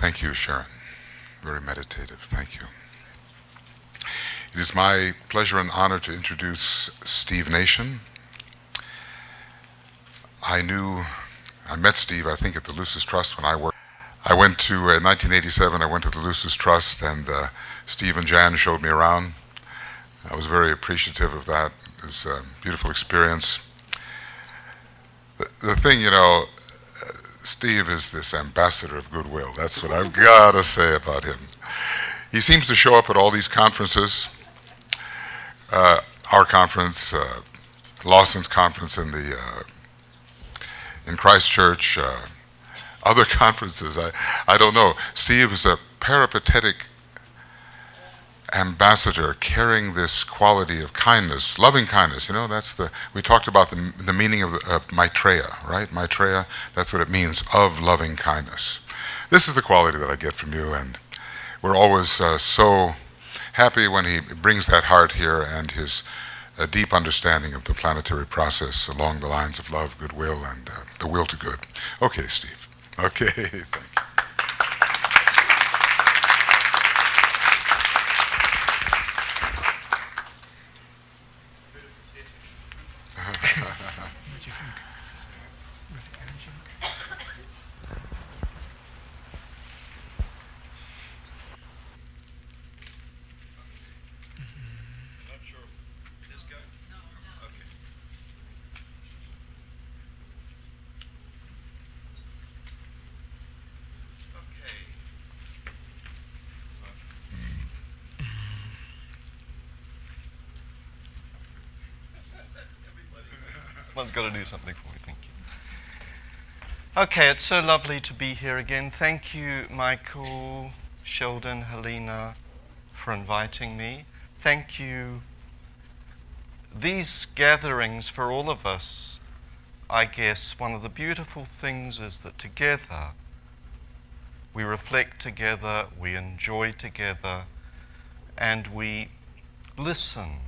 Thank you, Sharon. Very meditative. Thank you. It is my pleasure and honor to introduce Steve Nation. I met Steve, I think, at the Lucis Trust when I worked. I went to, in 1987, I went to the Lucis Trust, and Steve and Jan showed me around. I was very appreciative of that. It was a beautiful experience. The thing, Steve is this ambassador of goodwill. That's what I've got to say about him. He seems to show up at all these conferences. Our conference, Lawson's conference in Christchurch, other conferences. I don't know. Steve is a peripatetic ambassador carrying this quality of kindness, loving kindness. We talked about the meaning of Maitreya, right? Maitreya, that's what it means, of loving kindness. This is the quality that I get from you, and we're always so happy when he brings that heart here and his deep understanding of the planetary process along the lines of love, goodwill, and the will to good. Okay, Steve. Okay, thank you. What do you think? Was it energy? Not sure. It is going? No. Okay. Someone's got to do something for me, thank you. Okay, it's so lovely to be here again. Thank you, Michael, Sheldon, Helena, for inviting me. Thank you. These gatherings for all of us, I guess, one of the beautiful things is that together, we reflect together, we enjoy together, and we listen.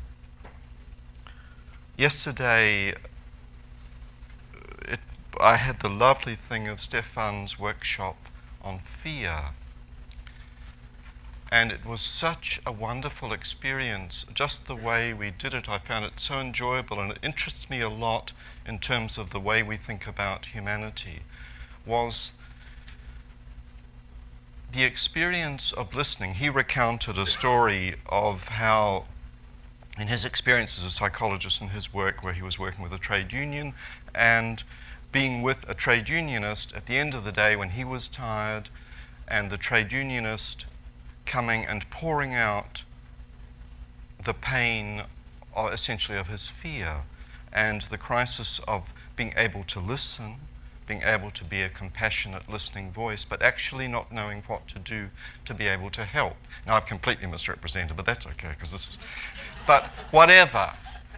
Yesterday, I had the lovely thing of Stefan's workshop on fear. And it was such a wonderful experience. Just the way we did it, I found it so enjoyable, and it interests me a lot in terms of the way we think about humanity, was the experience of listening. He recounted a story of how, in his experience as a psychologist in his work, where he was working with a trade union and being with a trade unionist, at the end of the day when he was tired, and the trade unionist coming and pouring out the pain, essentially, of his fear, and the crisis of being able to listen, being able to be a compassionate listening voice, but actually not knowing what to do to be able to help. Now, I've completely misrepresented, but that's okay, because this is... But whatever.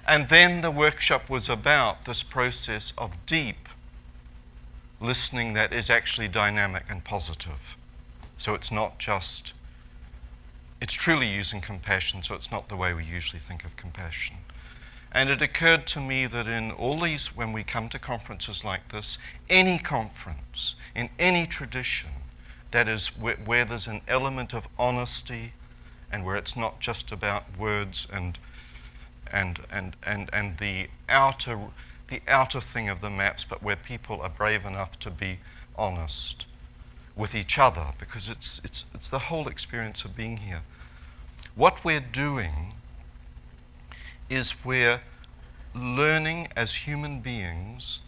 And then the workshop was about this process of deep listening that is actually dynamic and positive. So it's not just... It's truly using compassion, so it's not the way we usually think of compassion. And it occurred to me that in all these, when we come to conferences like this, any conference, in any tradition, that is where there's an element of honesty and where it's not just about words and the outer thing of the maps, but where people are brave enough to be honest with each other, because it's the whole experience of being here. What we're doing is we're learning as human beings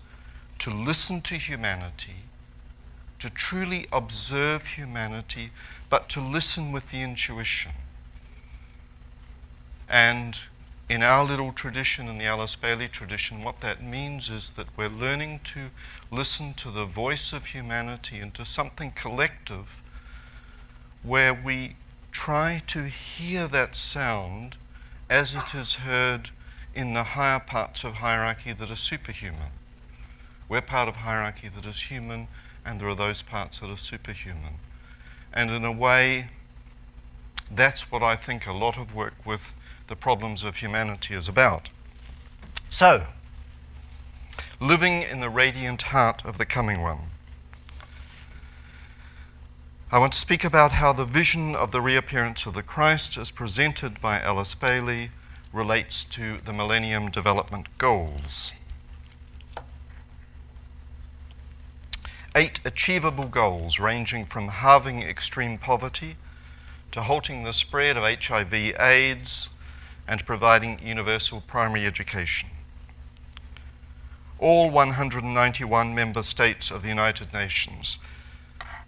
to listen to humanity, to truly observe humanity, but to listen with the intuition. And in our little tradition, in the Alice Bailey tradition, what that means is that we're learning to listen to the voice of humanity and to something collective where we try to hear that sound as it is heard in the higher parts of hierarchy that are superhuman. We're part of hierarchy that is human, and there are those parts that are superhuman. And in a way, that's what I think a lot of work with the problems of humanity is about. So, living in the radiant heart of the coming one. I want to speak about how the vision of the reappearance of the Christ as presented by Alice Bailey relates to the Millennium Development Goals. 8 achievable goals ranging from halving extreme poverty to halting the spread of HIV/AIDS and providing universal primary education. All 191 member states of the United Nations.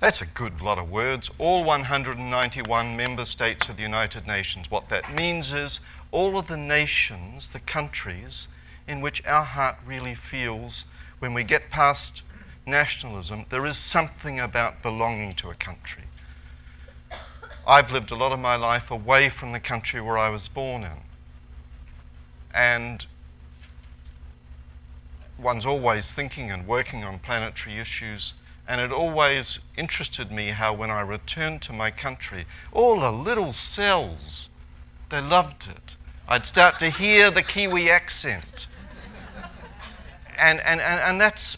That's a good lot of words. All 191 member states of the United Nations. What that means is all of the nations, the countries in which our heart really feels when we get past nationalism, there is something about belonging to a country. I've lived a lot of my life away from the country where I was born in. And one's always thinking and working on planetary issues, and it always interested me how when I returned to my country, all the little cells, they loved it. I'd start to hear the Kiwi accent. And that's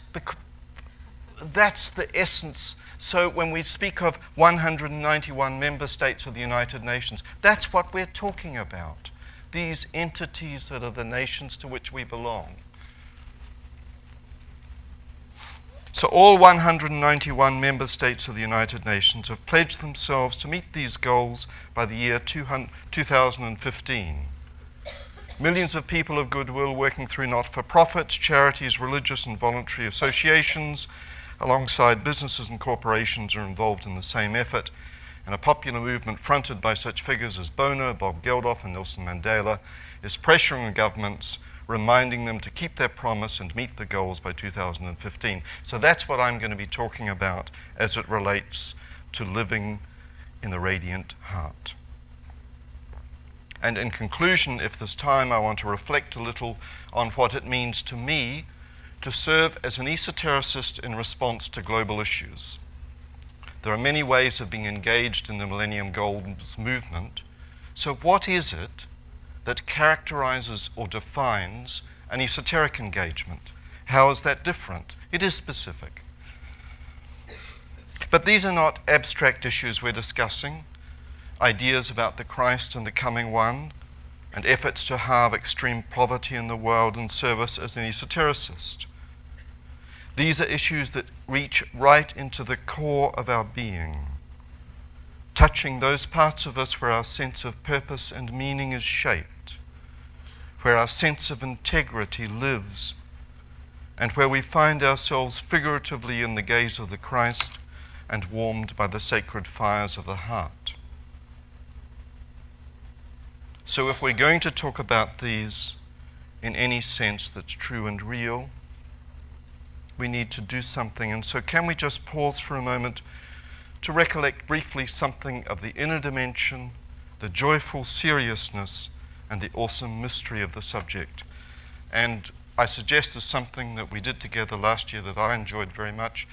the essence. So when we speak of 191 member states of the United Nations, that's what we're talking about. These entities that are the nations to which we belong. So all 191 member states of the United Nations have pledged themselves to meet these goals by the year 2015. Millions of people of goodwill working through not-for-profits, charities, religious and voluntary associations, alongside businesses and corporations are involved in the same effort, and a popular movement fronted by such figures as Bono, Bob Geldof and Nelson Mandela is pressuring governments, reminding them to keep their promise and meet the goals by 2015. So that's what I'm going to be talking about as it relates to living in the radiant heart. And in conclusion, if there's time, I want to reflect a little on what it means to me to serve as an esotericist in response to global issues. There are many ways of being engaged in the Millennium Goals movement. So what is it that characterizes or defines an esoteric engagement? How is that different? It is specific. But these are not abstract issues we're discussing, ideas about the Christ and the coming one, and efforts to halve extreme poverty in the world and service as an esotericist. These are issues that reach right into the core of our being, touching those parts of us where our sense of purpose and meaning is shaped, where our sense of integrity lives, and where we find ourselves figuratively in the gaze of the Christ and warmed by the sacred fires of the heart. So if we're going to talk about these in any sense that's true and real, we need to do something. And so can we just pause for a moment to recollect briefly something of the inner dimension, the joyful seriousness, and the awesome mystery of the subject. And I suggest there's something that we did together last year that I enjoyed very much.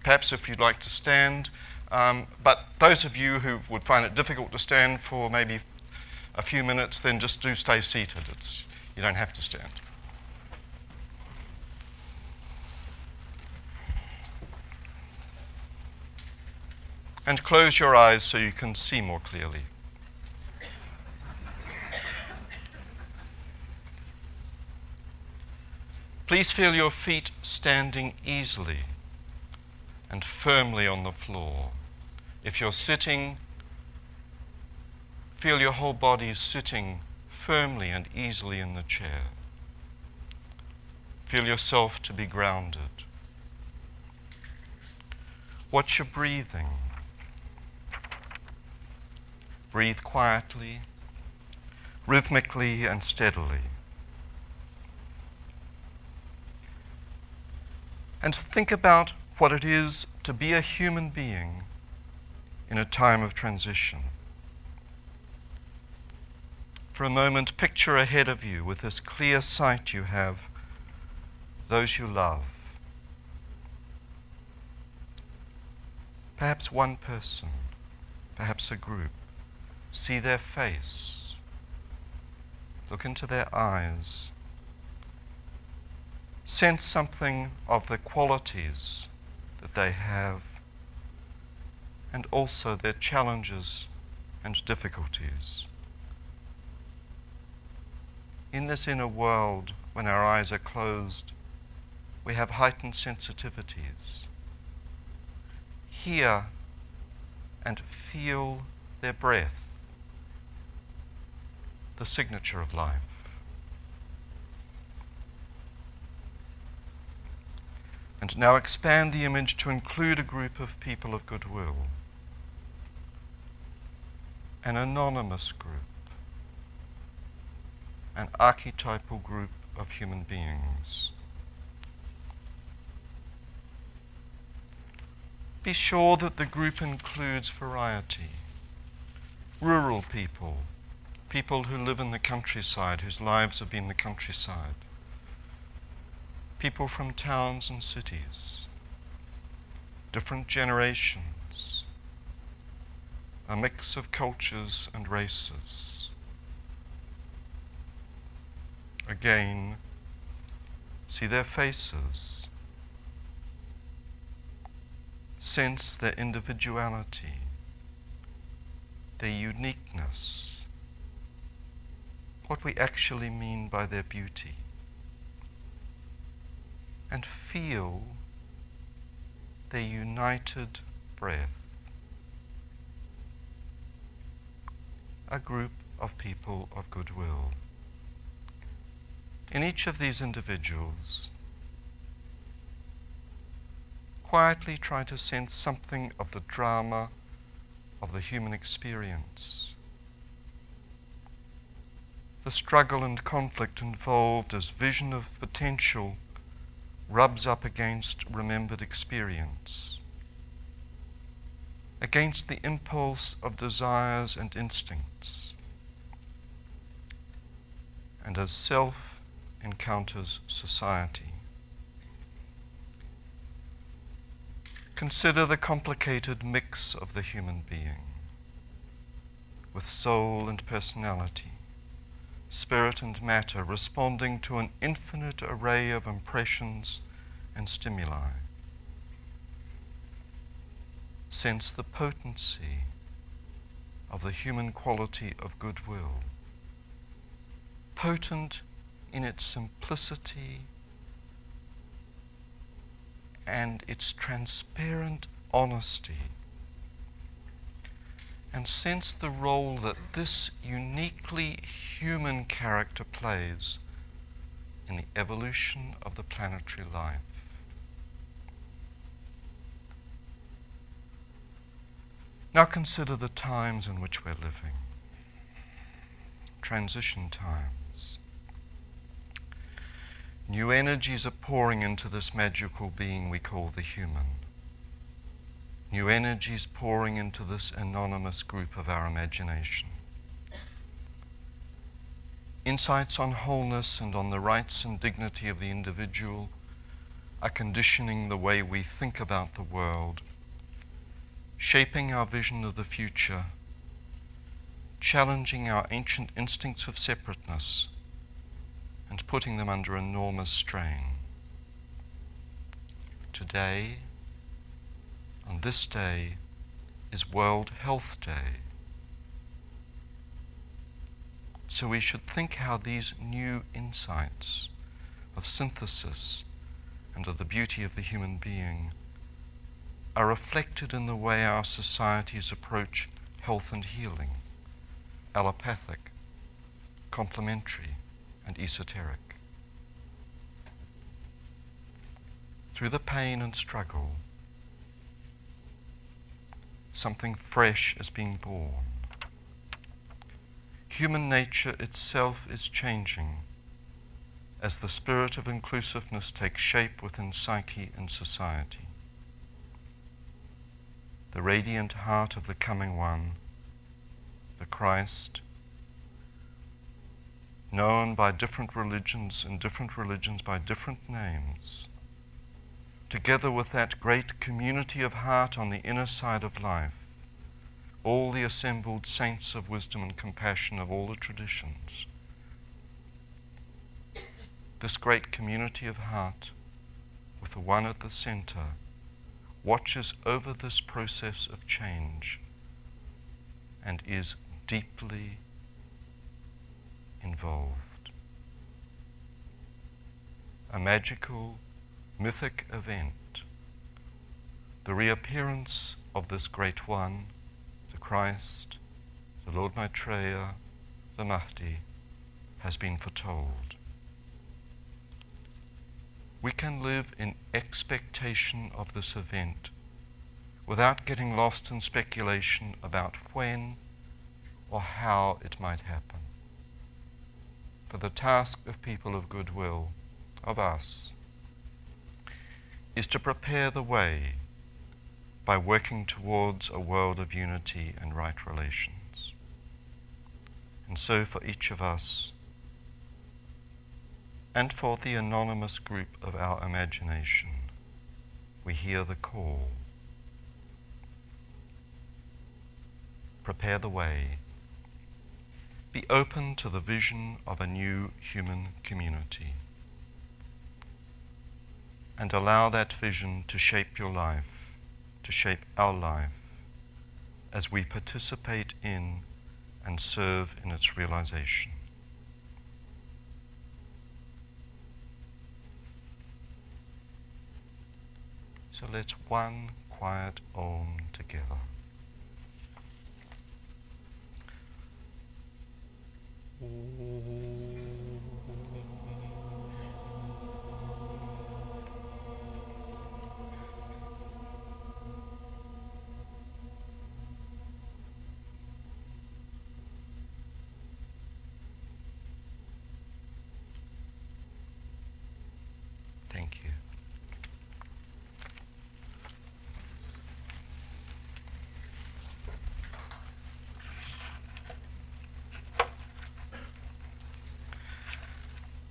Perhaps if you'd like to stand, but those of you who would find it difficult to stand for maybe a few minutes, then just do stay seated. You don't have to stand. And close your eyes so you can see more clearly. Please feel your feet standing easily and firmly on the floor. If you're sitting, feel your whole body sitting firmly and easily in the chair. Feel yourself to be grounded. Watch your breathing. Breathe quietly, rhythmically and steadily. And think about what it is to be a human being in a time of transition. For a moment, picture ahead of you with this clear sight you have, those you love. Perhaps one person, perhaps a group. See their face. Look into their eyes. Sense something of the qualities that they have and also their challenges and difficulties. In this inner world, when our eyes are closed, we have heightened sensitivities. Hear and feel their breath, the signature of life. And now expand the image to include a group of people of goodwill, an anonymous group, an archetypal group of human beings. Be sure that the group includes variety. Rural people, people who live in the countryside, whose lives have been the countryside. People from towns and cities, different generations, a mix of cultures and races. Again, see their faces, sense their individuality, their uniqueness, what we actually mean by their beauty, and feel their united breath. A group of people of goodwill. In each of these individuals, quietly try to sense something of the drama of the human experience, the struggle and conflict involved as vision of potential rubs up against remembered experience, against the impulse of desires and instincts, and as self encounters society. Consider the complicated mix of the human being, with soul and personality, spirit and matter, responding to an infinite array of impressions and stimuli. Sense the potency of the human quality of goodwill, potent in its simplicity and its transparent honesty, and sense the role that this uniquely human character plays in the evolution of the planetary life. Now consider the times in which we're living. Transition times. New energies are pouring into this magical being we call the human. New energies pouring into this anonymous group of our imagination. Insights on wholeness and on the rights and dignity of the individual are conditioning the way we think about the world, shaping our vision of the future, challenging our ancient instincts of separateness, and putting them under enormous strain. Today, on this day, is World Health Day. So we should think how these new insights of synthesis and of the beauty of the human being are reflected in the way our societies approach health and healing, allopathic, complementary, and esoteric. Through the pain and struggle, something fresh is being born. Human nature itself is changing as the spirit of inclusiveness takes shape within psyche and society. The radiant heart of the coming one, the Christ, known by different religions and different religions by different names, together with that great community of heart on the inner side of life, all the assembled saints of wisdom and compassion of all the traditions. This great community of heart, with the one at the center, watches over this process of change and is deeply involved. A magical, mythic event, the reappearance of this Great One, the Christ, the Lord Maitreya, the Mahdi, has been foretold. We can live in expectation of this event without getting lost in speculation about when or how it might happen. For the task of people of goodwill, of us, is to prepare the way by working towards a world of unity and right relations. And so for each of us, and for the anonymous group of our imagination, we hear the call. Prepare the way. Be open to the vision of a new human community. And allow that vision to shape your life, to shape our life, as we participate in and serve in its realization. So let's one quiet Om together. Thank you.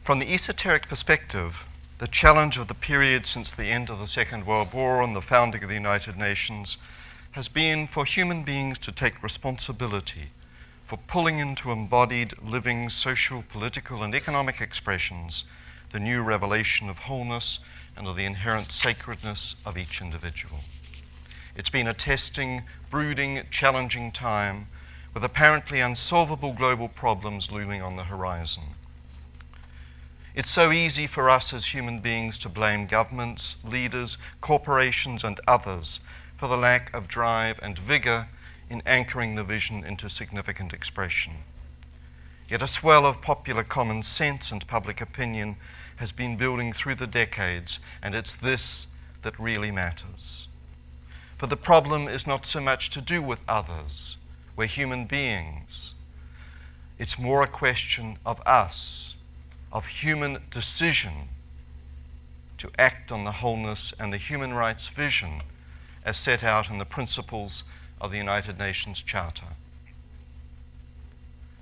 From the esoteric perspective, the challenge of the period since the end of the Second World War and the founding of the United Nations has been for human beings to take responsibility for pulling into embodied, living, social, political, and economic expressions the new revelation of wholeness and of the inherent sacredness of each individual. It's been a testing, brooding, challenging time with apparently unsolvable global problems looming on the horizon. It's so easy for us as human beings to blame governments, leaders, corporations, and others for the lack of drive and vigor in anchoring the vision into significant expression. Yet a swell of popular common sense and public opinion has been building through the decades, and it's this that really matters. For the problem is not so much to do with others. We're human beings. It's more a question of us, of human decision to act on the wholeness and the human rights vision as set out in the principles of the United Nations Charter.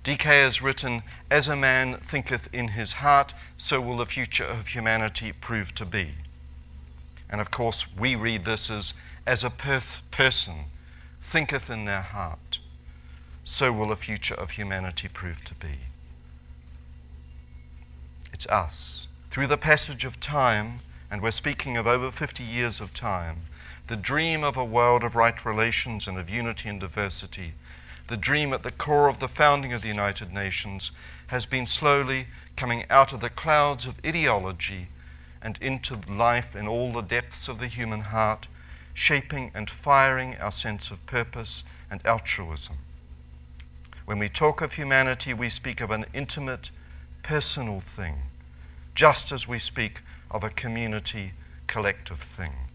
DK has written, "As a man thinketh in his heart, so will the future of humanity prove to be." And of course, we read this as a person thinketh in their heart, so will the future of humanity prove to be. It's us. Through the passage of time, and we're speaking of over 50 years of time, the dream of a world of right relations and of unity and diversity, the dream at the core of the founding of the United Nations, has been slowly coming out of the clouds of ideology and into life in all the depths of the human heart, shaping and firing our sense of purpose and altruism. When we talk of humanity, we speak of an intimate, personal thing, just as we speak of a community, collective thing.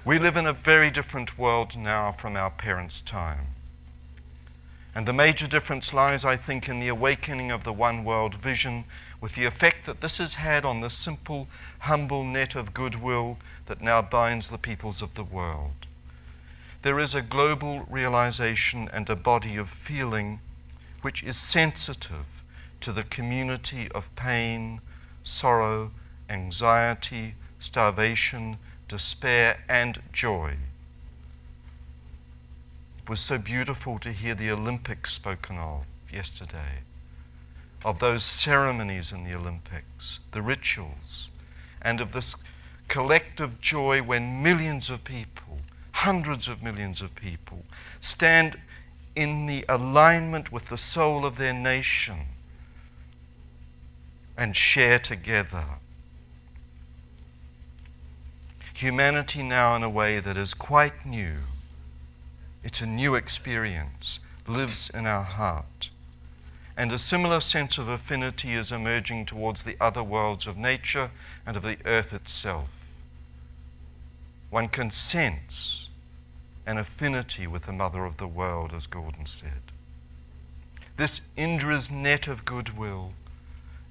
We live in a very different world now from our parents' time. And the major difference lies, I think, in the awakening of the one world vision, with the effect that this has had on the simple, humble net of goodwill that now binds the peoples of the world. There is a global realization and a body of feeling which is sensitive to the community of pain, sorrow, anxiety, starvation, despair, and joy. It was so beautiful to hear the Olympics spoken of yesterday, of those ceremonies in the Olympics, the rituals, and of this collective joy when millions of people, hundreds of millions of people, stand in the alignment with the soul of their nation and share together. Humanity now, in a way that is quite new, it's a new experience, lives in our heart. And a similar sense of affinity is emerging towards the other worlds of nature and of the earth itself. One can sense an affinity with the mother of the world, as Gordon said. This Indra's net of goodwill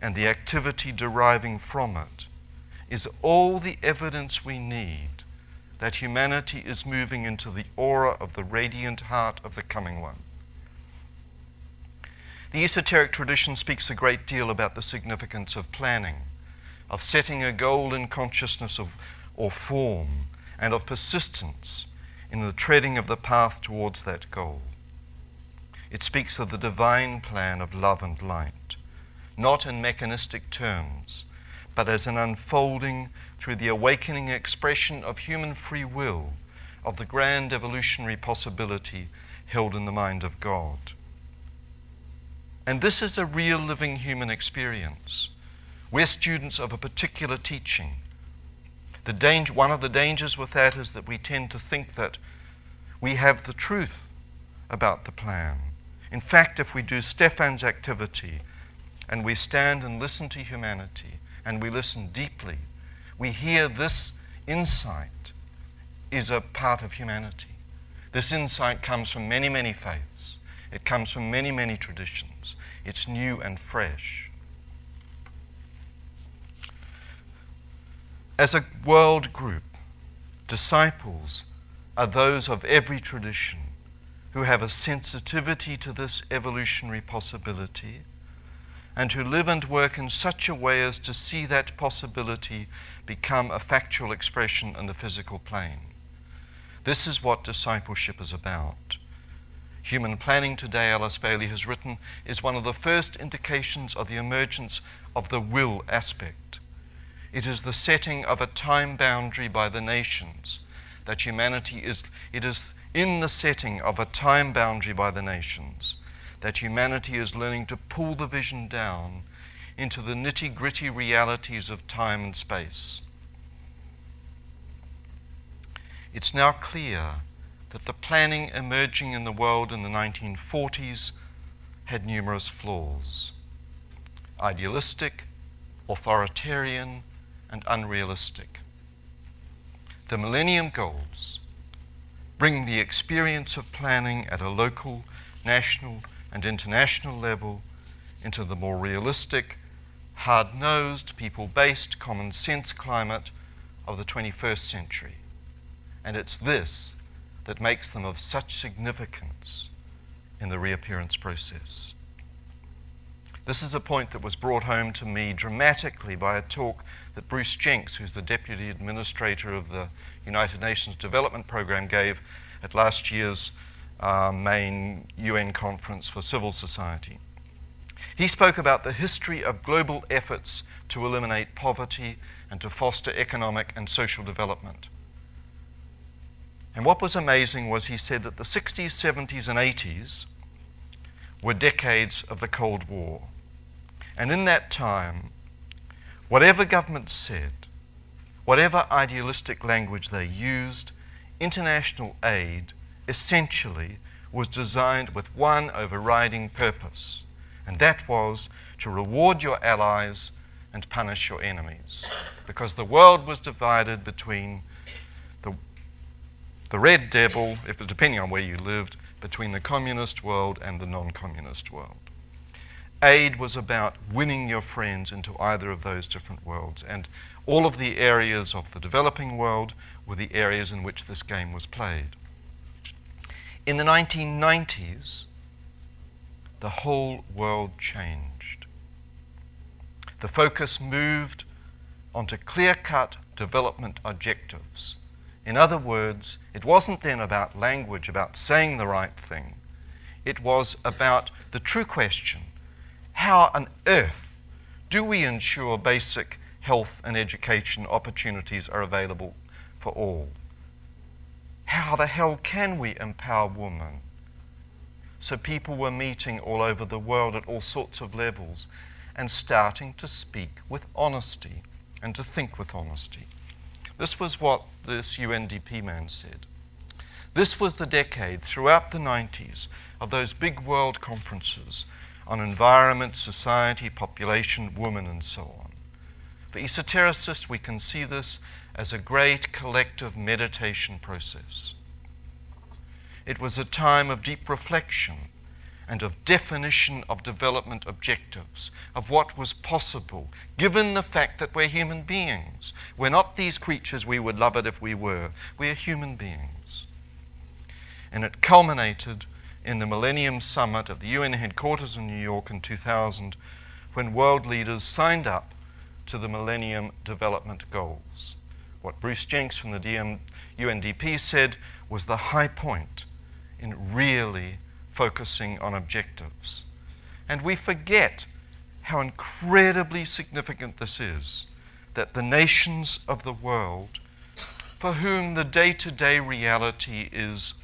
and the activity deriving from it is all the evidence we need that humanity is moving into the aura of the radiant heart of the coming one. The esoteric tradition speaks a great deal about the significance of planning, of setting a goal in consciousness or form, and of persistence in the treading of the path towards that goal. It speaks of the divine plan of love and light, not in mechanistic terms, but as an unfolding through the awakening expression of human free will, of the grand evolutionary possibility held in the mind of God. And this is a real living human experience. We're students of a particular teaching. One of the dangers with that is that we tend to think that we have the truth about the plan. In fact, if we do Stefan's activity and we stand and listen to humanity and we listen deeply, we hear this insight is a part of humanity. This insight comes from many, many faiths. It comes from many, many traditions. It's new and fresh. As a world group, disciples are those of every tradition who have a sensitivity to this evolutionary possibility and who live and work in such a way as to see that possibility become a factual expression in the physical plane. This is what discipleship is about. Human planning today, Alice Bailey has written, is one of the first indications of the emergence of the will aspect. It is the setting of a time boundary by the nations that humanity is. It is in the setting of a time boundary by the nations that humanity is learning to pull the vision down into the nitty-gritty realities of time and space. It's now clear that the planning emerging in the world in the 1940s had numerous flaws: idealistic, authoritarian, and unrealistic. The Millennium Goals bring the experience of planning at a local, national, and international level into the more realistic, hard-nosed, people-based, common-sense climate of the 21st century. And it's this that makes them of such significance in the reappearance process. This is a point that was brought home to me dramatically by a talk that Bruce Jenks, who's the Deputy Administrator of the United Nations Development Programme, gave at last year's main UN Conference for Civil Society. He spoke about the history of global efforts to eliminate poverty and to foster economic and social development. And what was amazing was he said that the 60s, 70s, and 80s were decades of the Cold War. And in that time, whatever governments said, whatever idealistic language they used, international aid essentially was designed with one overriding purpose, and that was to reward your allies and punish your enemies, because the world was divided between the red devil, depending on where you lived, between the communist world and the non-communist world. Aid was about winning your friends into either of those different worlds, and all of the areas of the developing world were the areas in which this game was played. In the 1990s, the whole world changed. The focus moved onto clear-cut development objectives. In other words, it wasn't then about language, about saying the right thing. It was about the true question: how on earth do we ensure basic health and education opportunities are available for all. How the hell can we empower women? So people were meeting all over the world at all sorts of levels and starting to speak with honesty and to think with honesty. This was what this UNDP man said. This was the decade throughout the 90s of those big world conferences on environment, society, population, women, and so on. For esotericists, we can see this as a great collective meditation process. It was a time of deep reflection and of definition of development objectives, of what was possible, given the fact that we're human beings. We're not these creatures we would love it if we were. We're human beings. And it culminated in the Millennium Summit at the UN headquarters in New York in 2000, when world leaders signed up to the Millennium Development Goals. What Bruce Jenks from the UNDP said was the high point in really focusing on objectives. And we forget how incredibly significant this is, that the nations of the world, for whom the day-to-day reality is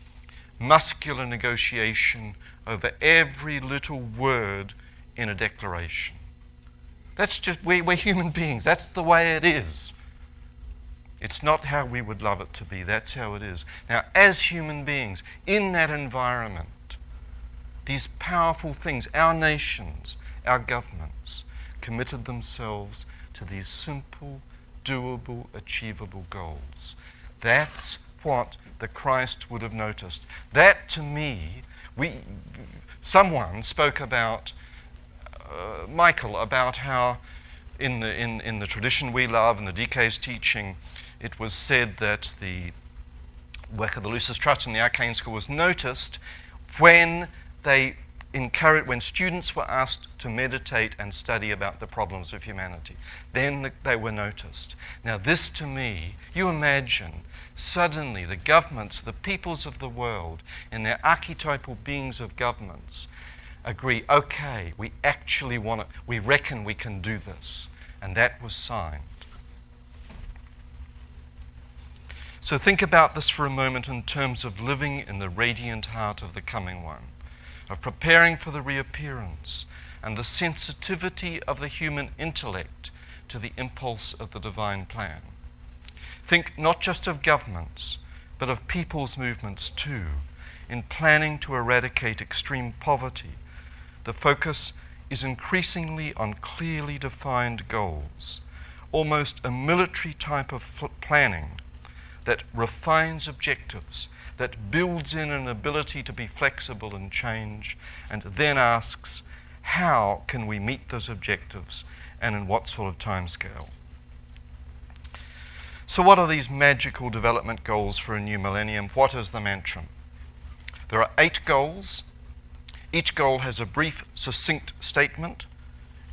muscular negotiation over every little word in a declaration. That's just, we're human beings. That's the way it is. It's not how we would love it to be. That's how it is. Now, as human beings, in that environment, these powerful things, our nations, our governments, committed themselves to these simple, doable, achievable goals. That's what the Christ would have noticed. That, to me, someone spoke about, Michael, about how in the tradition we love, in the DK's teaching, it was said that the work of the Lucis Trust and the Arcane School was noticed when students were asked to meditate and study about the problems of humanity. Then they were noticed. Now this, to me, you imagine suddenly the governments, the peoples of the world, in their archetypal beings of governments, agree, okay, we actually want to, we reckon we can do this. And that was signed. So think about this for a moment in terms of living in the radiant heart of the coming one, of preparing for the reappearance and the sensitivity of the human intellect to the impulse of the divine plan. Think not just of governments, but of people's movements too, in planning to eradicate extreme poverty. The focus is increasingly on clearly defined goals, almost a military type of planning that refines objectives, that builds in an ability to be flexible and change, and then asks, how can we meet those objectives and in what sort of timescale? So what are these magical development goals for a new millennium? What is the mantra? There are 8 goals. Each goal has a brief, succinct statement,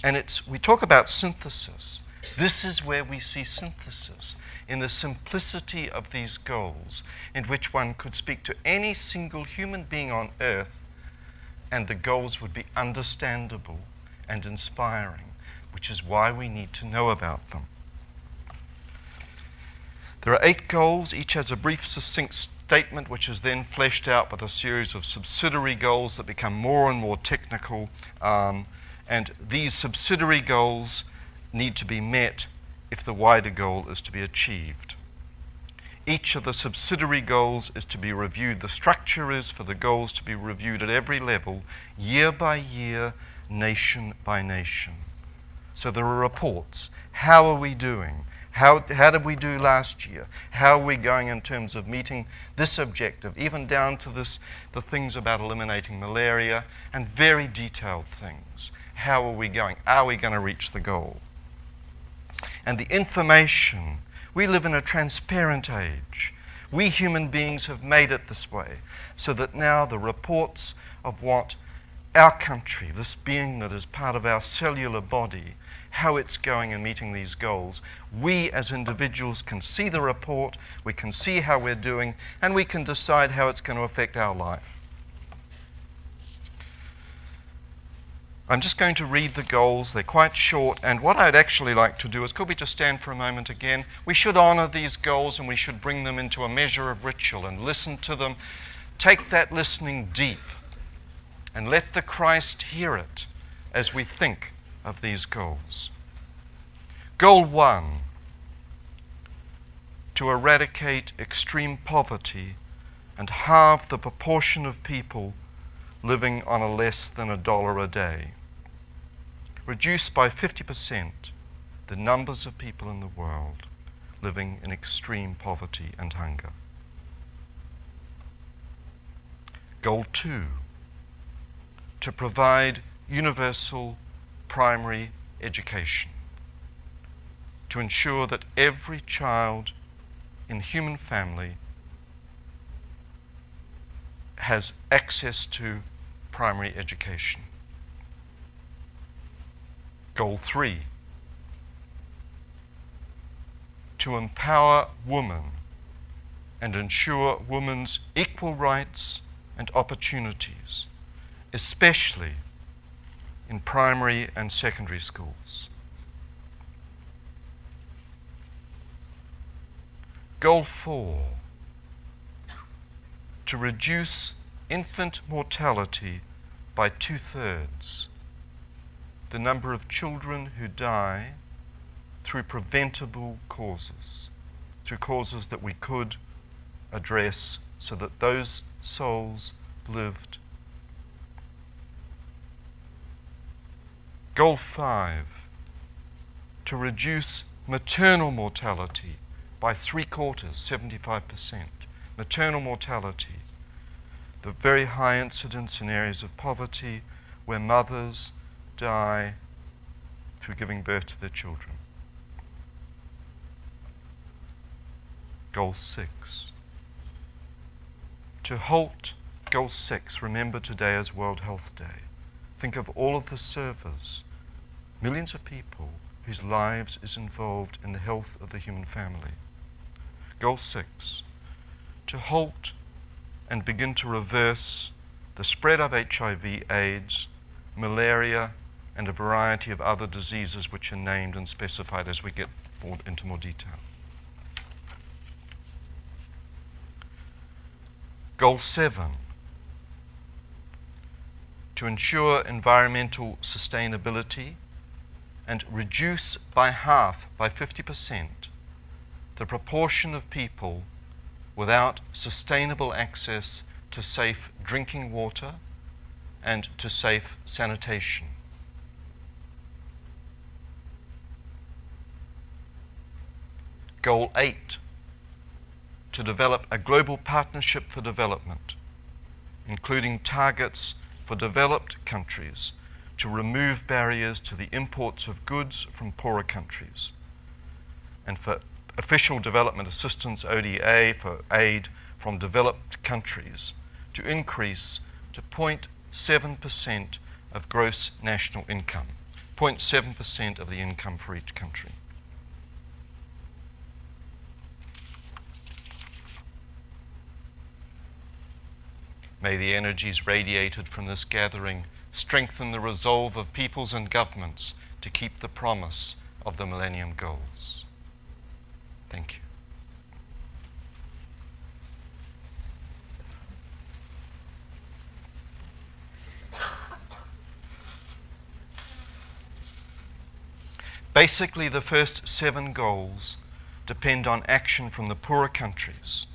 and we talk about synthesis. This is where we see synthesis, in the simplicity of these goals, in which one could speak to any single human being on earth, and the goals would be understandable and inspiring, which is why we need to know about them. There are 8 goals. Each has a brief, succinct statement, which is then fleshed out with a series of subsidiary goals that become more and more technical. And these subsidiary goals need to be met if the wider goal is to be achieved. Each of the subsidiary goals is to be reviewed. The structure is for the goals to be reviewed at every level, year by year, nation by nation. So there are reports. How are we doing? How did we do last year? How are we going in terms of meeting this objective, even down to the things about eliminating malaria and very detailed things. How are we going? Are we going to reach the goal? And the information, we live in a transparent age. We human beings have made it this way, so that now the reports of what our country, this being that is part of our cellular body, how it's going in meeting these goals, we as individuals can see the report, we can see how we're doing, and we can decide how it's going to affect our life. I'm just going to read the goals. They're quite short, and what I'd actually like to do is, could we just stand for a moment again? We should honor these goals and we should bring them into a measure of ritual and listen to them. Take that listening deep and let the Christ hear it as we think of these goals. Goal 1, to eradicate extreme poverty and halve the proportion of people living on a less than $1 a day. Reduce by 50% the numbers of people in the world living in extreme poverty and hunger. Goal 2, to provide universal primary education, to ensure that every child in the human family has access to primary education. Goal 3, to empower women and ensure women's equal rights and opportunities, especially in primary and secondary schools. Goal 4, to reduce infant mortality by 2/3, the number of children who die through preventable causes, through causes that we could address so that those souls lived. Goal 5, to reduce maternal mortality by 3/4, 75%. Maternal mortality, the very high incidence in areas of poverty where mothers die through giving birth to their children. Goal 6, to halt Goal 6, remember today as World Health Day. Think of all of the servers, millions of people whose lives is involved in the health of the human family. Goal 6, to halt and begin to reverse the spread of HIV, AIDS, malaria, and a variety of other diseases which are named and specified as we get into more detail. Goal 7, to ensure environmental sustainability and reduce by half, by 50%, the proportion of people without sustainable access to safe drinking water and to safe sanitation. Goal 8, to develop a global partnership for development, including targets for developed countries to remove barriers to the imports of goods from poorer countries, and for official development assistance, ODA, for aid from developed countries to increase to 0.7% of gross national income, 0.7% of the income for each country. May the energies radiated from this gathering strengthen the resolve of peoples and governments to keep the promise of the Millennium Goals. Thank you. Basically, the first 7 goals depend on action from the poorer countries.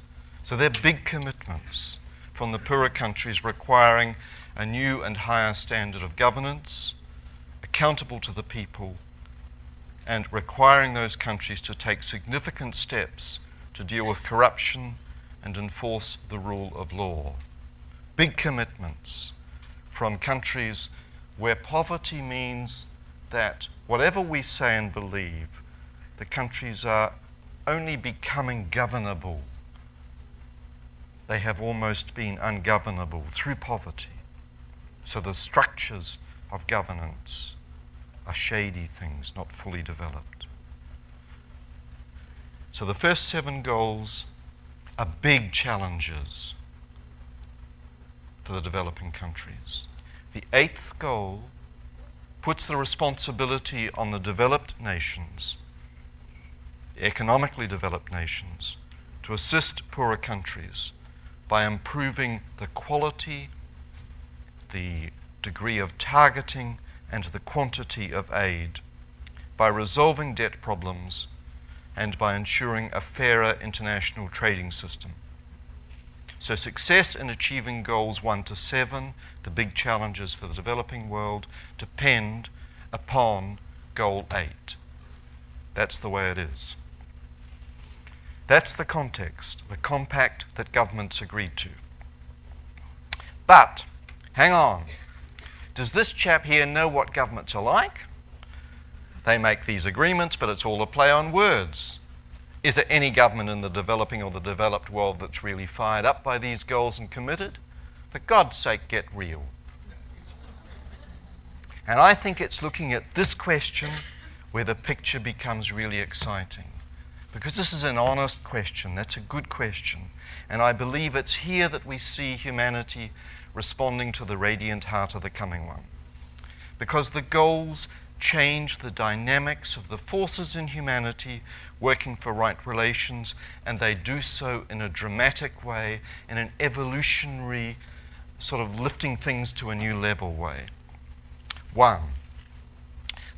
So they're big commitments from the poorer countries requiring a new and higher standard of governance, accountable to the people, and requiring those countries to take significant steps to deal with corruption and enforce the rule of law. Big commitments from countries where poverty means that whatever we say and believe, the countries are only becoming governable. They have almost been ungovernable through poverty. So the structures of governance are shady things, not fully developed. So the first 7 goals are big challenges for the developing countries. The 8th goal puts the responsibility on the developed nations, the economically developed nations, to assist poorer countries by improving the quality, the degree of targeting, and the quantity of aid, by resolving debt problems, and by ensuring a fairer international trading system. So success in achieving goals 1 to 7, the big challenges for the developing world, depend upon goal 8. That's the way it is. That's the context, the compact that governments agreed to. But, hang on. Does this chap here know what governments are like? They make these agreements, but it's all a play on words. Is there any government in the developing or the developed world that's really fired up by these goals and committed? For God's sake, get real. And I think it's looking at this question where the picture becomes really exciting. Because this is an honest question. That's a good question. And I believe it's here that we see humanity responding to the radiant heart of the coming one. Because the goals change the dynamics of the forces in humanity working for right relations, and they do so in a dramatic way, in an evolutionary, sort of lifting things to a new level way. 1.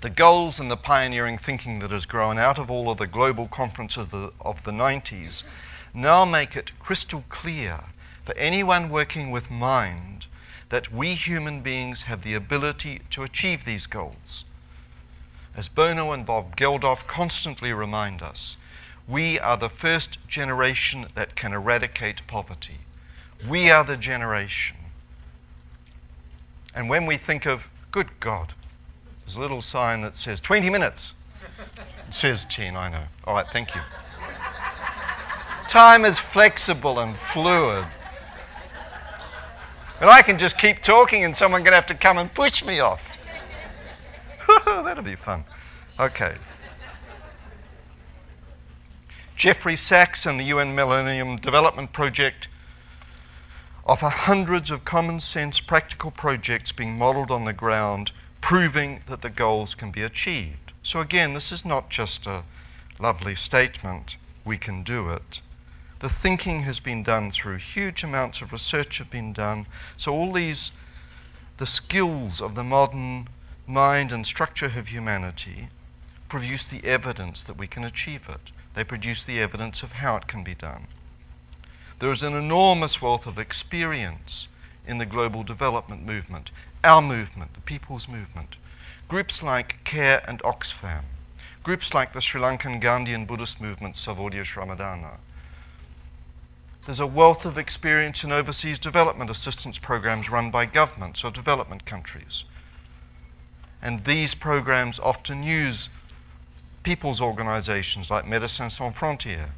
The goals and the pioneering thinking that has grown out of all of the global conferences of the 90s now make it crystal clear for anyone working with mind that we human beings have the ability to achieve these goals. As Bono and Bob Geldof constantly remind us, we are the first generation that can eradicate poverty. We are the generation. And when we think of, good God, there's a little sign that says 20 minutes. It says 10, I know. All right, thank you. Time is flexible and fluid. And I can just keep talking and someone's going to have to come and push me off. That'll be fun. Okay. Jeffrey Sachs and the UN Millennium Development Project offer hundreds of common sense practical projects being modelled on the ground, proving that the goals can be achieved. So again, this is not just a lovely statement, we can do it. The thinking has been done through huge amounts of research have been done. So all these, the skills of the modern mind and structure of humanity produce the evidence that we can achieve it. They produce the evidence of how it can be done. There is an enormous wealth of experience in the global development movement, our movement, the people's movement. Groups like CARE and Oxfam, groups like the Sri Lankan Gandhian Buddhist movement, Savodia Shramadana. There's a wealth of experience in overseas development assistance programs run by governments or development countries. And these programs often use people's organizations like Médecins Sans Frontières.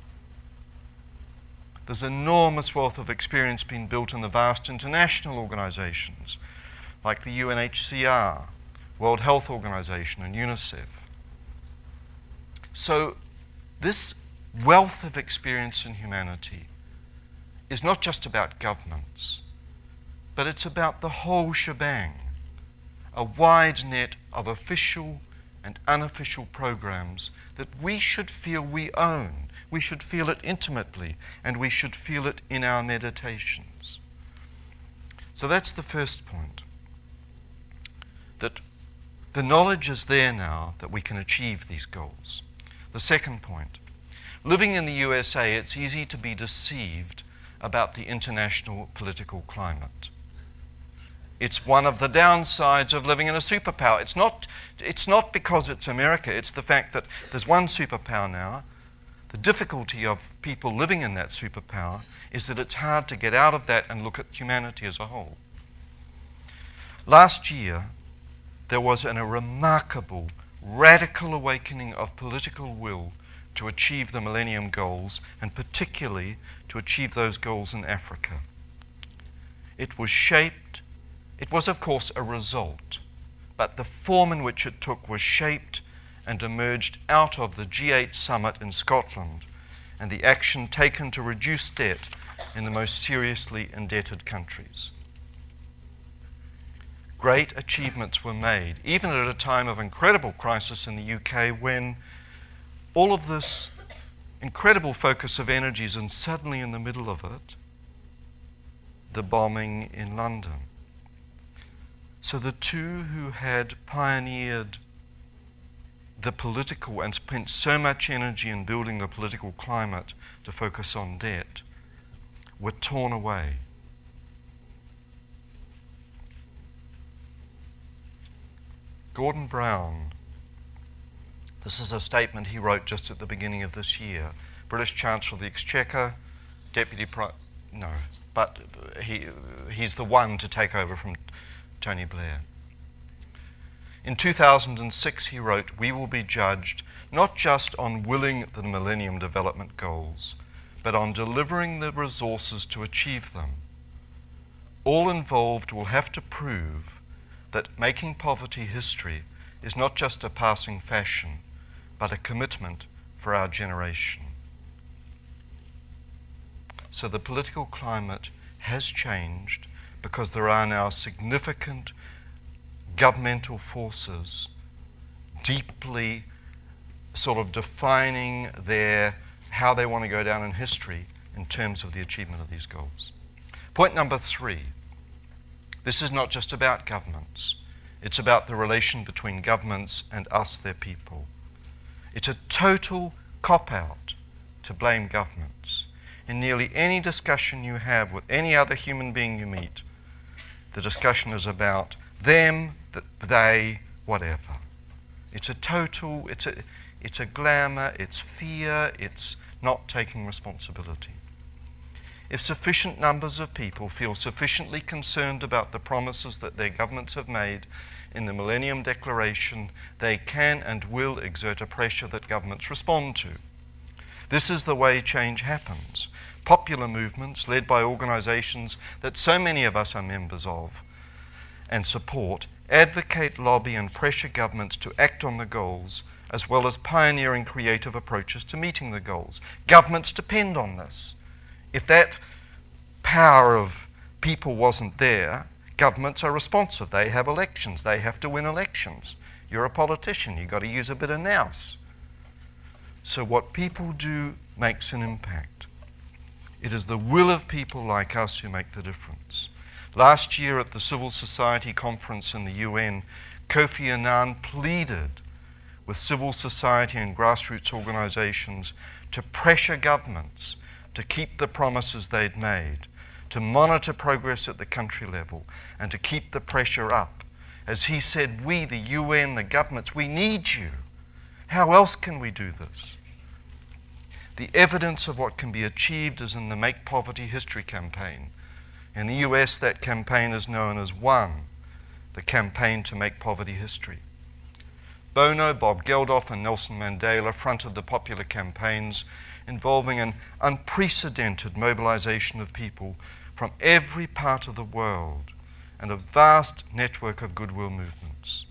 There's enormous wealth of experience being built in the vast international organizations like the UNHCR, World Health Organization, and UNICEF. So this wealth of experience in humanity is not just about governments, but it's about the whole shebang, a wide net of official and unofficial programs that we should feel we own. We should feel it intimately, and we should feel it in our meditations. So that's the first point, that the knowledge is there now that we can achieve these goals. The second point, living in the USA, it's easy to be deceived about the international political climate. It's one of the downsides of living in a superpower. It's not because it's America, it's the fact that there's one superpower now. The difficulty of people living in that superpower is that it's hard to get out of that and look at humanity as a whole. Last year, there was a remarkable, radical awakening of political will to achieve the Millennium Goals, and particularly to achieve those goals in Africa. It was of course a result, but the form in which it took was shaped and emerged out of the G8 summit in Scotland and the action taken to reduce debt in the most seriously indebted countries. Great achievements were made, even at a time of incredible crisis in the UK when all of this incredible focus of energies, and suddenly in the middle of it, the bombing in London. So the two who had pioneered the political and spent so much energy in building the political climate to focus on debt were torn away. Gordon Brown, this is a statement he wrote just at the beginning of this year. British Chancellor of the Exchequer, but he's the one to take over from Tony Blair. In 2006 he wrote, "We will be judged not just on willing the Millennium Development Goals, but on delivering the resources to achieve them. All involved will have to prove that making poverty history is not just a passing fashion, but a commitment for our generation." So the political climate has changed because there are now significant governmental forces deeply sort of defining how they want to go down in history in terms of the achievement of these goals. Point number 3. This is not just about governments. It's about the relation between governments and us, their people. It's a total cop-out to blame governments. In nearly any discussion you have with any other human being you meet, the discussion is about them, they, whatever. It's a total, it's a glamour, it's fear, it's not taking responsibility. If sufficient numbers of people feel sufficiently concerned about the promises that their governments have made in the Millennium Declaration, they can and will exert a pressure that governments respond to. This is the way change happens. Popular movements led by organizations that so many of us are members of and support advocate, lobby, and pressure governments to act on the goals, as well as pioneering creative approaches to meeting the goals. Governments depend on this. If that power of people wasn't there, governments are responsive. They have elections. They have to win elections. You're a politician. You've got to use a bit of nous. So what people do makes an impact. It is the will of people like us who make the difference. Last year at the Civil Society Conference in the UN, Kofi Annan pleaded with civil society and grassroots organizations to pressure governments to keep the promises they'd made, to monitor progress at the country level, and to keep the pressure up. As he said, we, the UN, the governments, we need you. How else can we do this? The evidence of what can be achieved is in the Make Poverty History campaign. In the US, that campaign is known as ONE, the Campaign to Make Poverty History. Bono, Bob Geldof, and Nelson Mandela fronted the popular campaigns involving an unprecedented mobilization of people from every part of the world and a vast network of goodwill movements.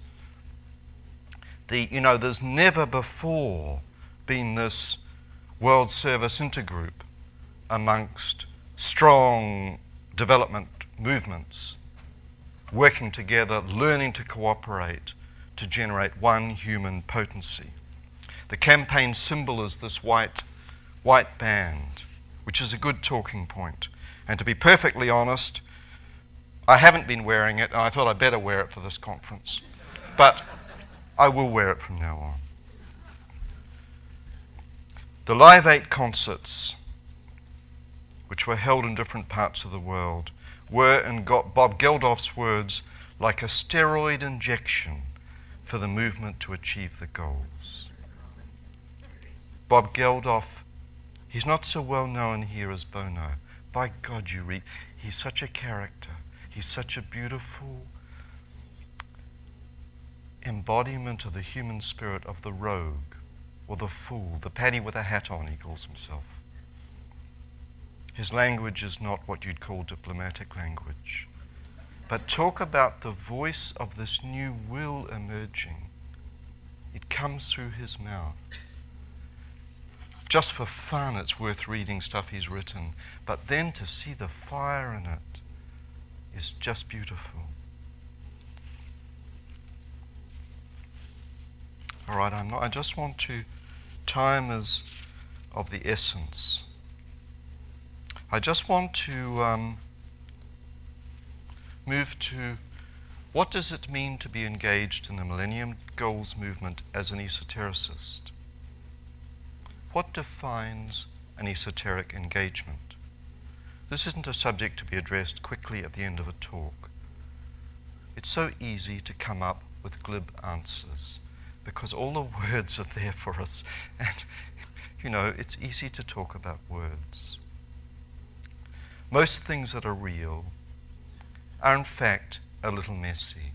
There's never before been this World Service Intergroup amongst strong development movements working together, learning to cooperate to generate one human potency. The campaign symbol is this white band, which is a good talking point. And to be perfectly honest, I haven't been wearing it, and I thought I'd better wear it for this conference. But I will wear it from now on. The Live 8 concerts, which were held in different parts of the world, were, in Bob Geldof's words, like a steroid injection for the movement to achieve the goals. Bob Geldof, he's not so well known here as Bono. By God, he's such a character. He's such a beautiful embodiment of the human spirit of the rogue or the fool, the paddy with a hat on, he calls himself. His language is not what you'd call diplomatic language. But talk about the voice of this new will emerging. It comes through his mouth. Just for fun, it's worth reading stuff he's written. But then to see the fire in it is just beautiful. All right, I just want to, time is of the essence. I just want to move to what does it mean to be engaged in the Millennium Goals movement as an esotericist? What defines an esoteric engagement? This isn't a subject to be addressed quickly at the end of a talk. It's so easy to come up with glib answers because all the words are there for us, and it's easy to talk about words. Most things that are real are in fact a little messy,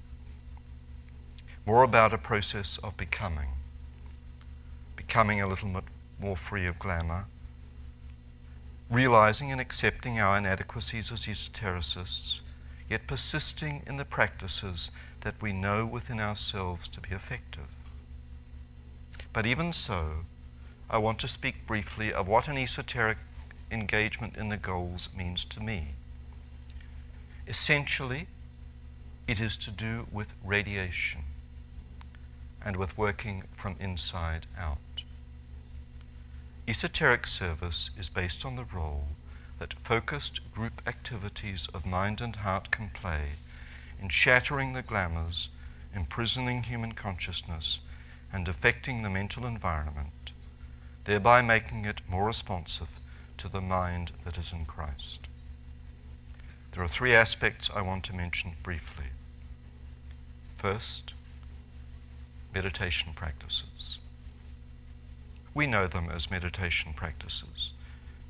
more about a process of becoming a little bit more free of glamour, realizing and accepting our inadequacies as esotericists, yet persisting in the practices that we know within ourselves to be effective. But even so, I want to speak briefly of what an esoteric engagement in the goals means to me. Essentially, it is to do with radiation and with working from inside out. Esoteric service is based on the role that focused group activities of mind and heart can play in shattering the glamours, imprisoning human consciousness, and affecting the mental environment, thereby making it more responsive to the mind that is in Christ. There are three aspects I want to mention briefly. First, meditation practices. We know them as meditation practices.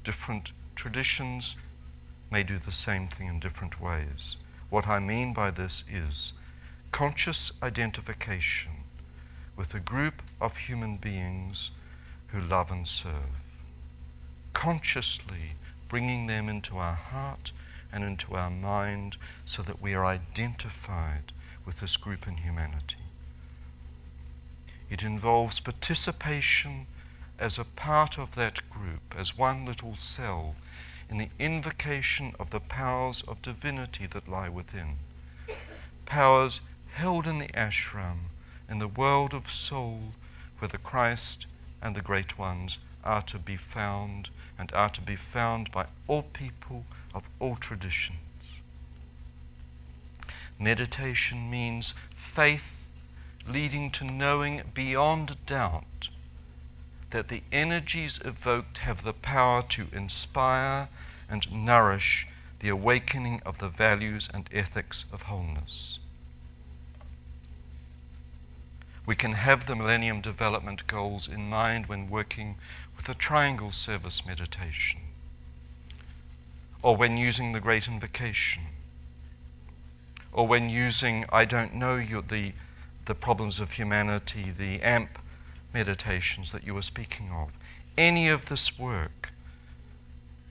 Different traditions may do the same thing in different ways. What I mean by this is conscious identification with a group of human beings who love and serve, consciously bringing them into our heart and into our mind so that we are identified with this group in humanity. It involves participation as a part of that group, as one little cell, in the invocation of the powers of divinity that lie within. Powers held in the ashram, in the world of soul, where the Christ and the great ones are to be found, and are to be found by all people of all traditions. Meditation means faith leading to knowing beyond doubt that the energies evoked have the power to inspire and nourish the awakening of the values and ethics of wholeness. We can have the Millennium Development Goals in mind when working with the Triangle Service meditation, or when using the Great Invocation, or when using, the Problems of Humanity, the AMP meditations that you were speaking of. Any of this work,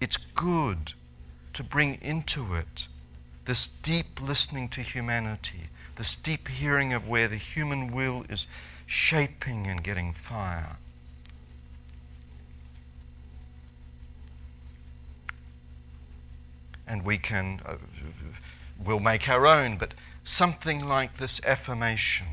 it's good to bring into it this deep listening to humanity, this deep hearing of where the human will is shaping and getting fire. And we'll make our own, but something like this affirmation.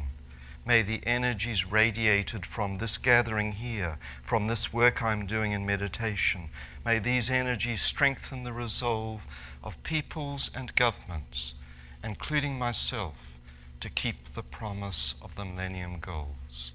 May the energies radiated from this gathering here, from this work I'm doing in meditation, may these energies strengthen the resolve of peoples and governments, including myself, to keep the promise of the Millennium Goals.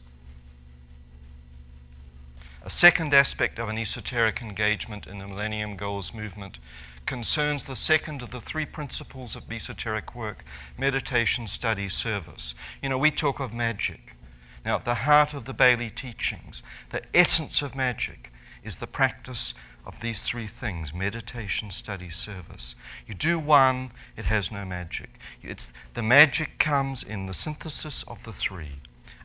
A second aspect of an esoteric engagement in the Millennium Goals movement concerns the second of the three principles of esoteric work: meditation, study, service. We talk of magic. Now, at the heart of the Bailey teachings, the essence of magic is the practice of these three things: meditation, study, service. You do one, it has no magic. The magic comes in the synthesis of the three.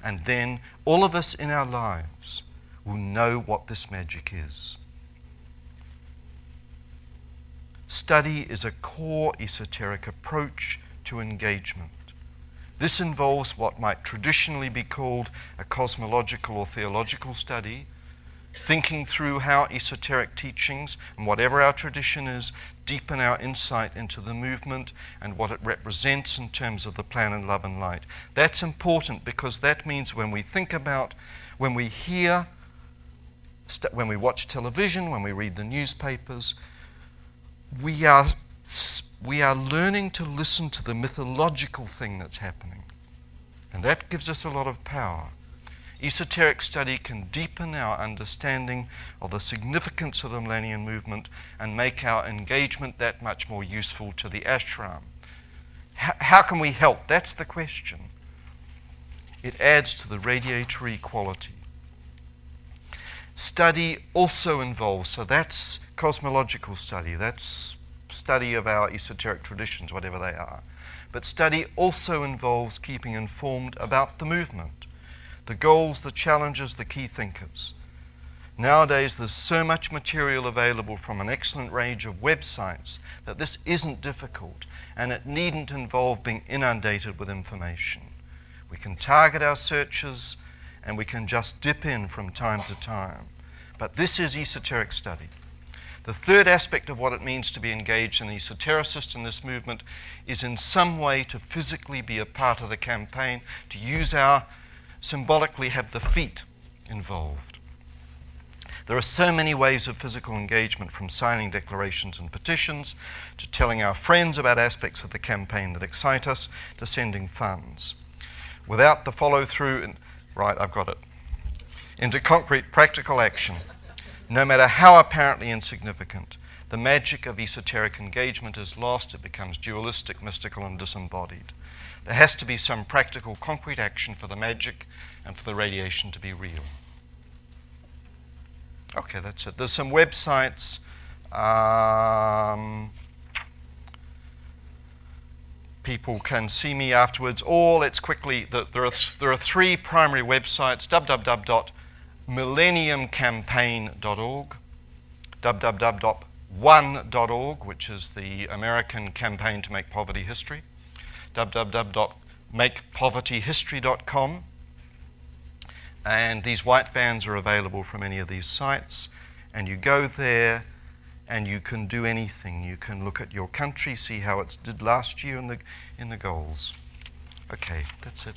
And then all of us in our lives will know what this magic is. Study is a core esoteric approach to engagement. This involves what might traditionally be called a cosmological or theological study, thinking through how esoteric teachings, and whatever our tradition is, deepen our insight into the movement and what it represents in terms of the plan in love and light. That's important because that means when we think about, when we hear, when we watch television, when we read the newspapers, we are learning to listen to the mythological thing that's happening. And that gives us a lot of power. Esoteric study can deepen our understanding of the significance of the Millennium movement and make our engagement that much more useful to the ashram. How can we help? That's the question. It adds to the radiatory quality. Study also involves, so that's cosmological study, that's study of our esoteric traditions, whatever they are. But study also involves keeping informed about the movement, the goals, the challenges, the key thinkers. Nowadays, there's so much material available from an excellent range of websites that this isn't difficult, and it needn't involve being inundated with information. We can target our searches, and we can just dip in from time to time. But this is esoteric study. The third aspect of what it means to be engaged an esotericist in this movement is in some way to physically be a part of the campaign, to use symbolically have the feet involved. There are so many ways of physical engagement, from signing declarations and petitions, to telling our friends about aspects of the campaign that excite us, to sending funds. Without the follow-through, right, I've got it, into concrete practical action, no matter how apparently insignificant, the magic of esoteric engagement is lost. It becomes dualistic, mystical, and disembodied. There has to be some practical, concrete action for the magic and for the radiation to be real. Okay, that's it. There's some websites. People can see me afterwards, or let's quickly, there are three primary websites: www.millenniumcampaign.org, www.one.org, which is the American campaign to make poverty history, www.makepovertyhistory.com, and these white bands are available from any of these sites, and you go there and you can do anything. You can look at your country, see how it did last year in the goals. Okay, that's it.